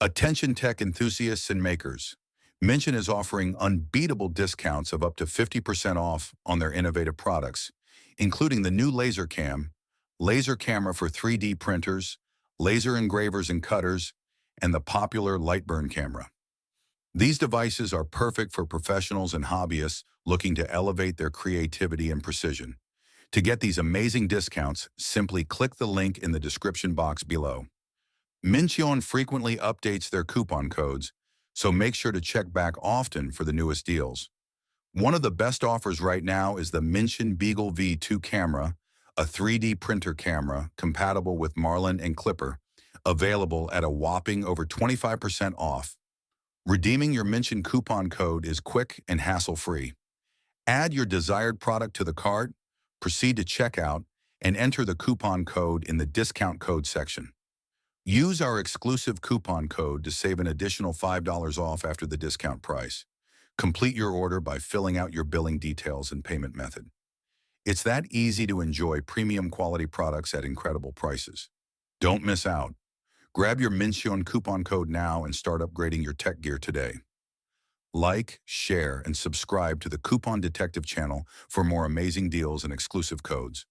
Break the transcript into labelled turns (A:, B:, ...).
A: Attention tech enthusiasts and makers. Mintion is offering unbeatable discounts of up to 50% off on their innovative products, including the new laser camera for 3D printers, laser engravers and cutters, and the popular Lightburn camera. These devices are perfect for professionals and hobbyists looking to elevate their creativity and precision. To get these amazing discounts, simply click the link in the description box below. Mintion frequently updates their coupon codes, so make sure to check back often for the newest deals. One of the best offers right now is the Mintion Beagle V2 camera, a 3D printer camera compatible with Marlin and Clipper, available at a whopping over 25% off. Redeeming your Mintion coupon code is quick and hassle-free. Add your desired product to the cart, proceed to checkout, and enter the coupon code in the discount code section. Use our exclusive coupon code to save an additional $5 off after the discount price. Complete your order by filling out your billing details and payment method. It's that easy to enjoy premium quality products at incredible prices. Don't miss out. Grab your Mintion coupon code now and start upgrading your tech gear today. Like, share, and subscribe to the Coupon Detective channel for more amazing deals and exclusive codes.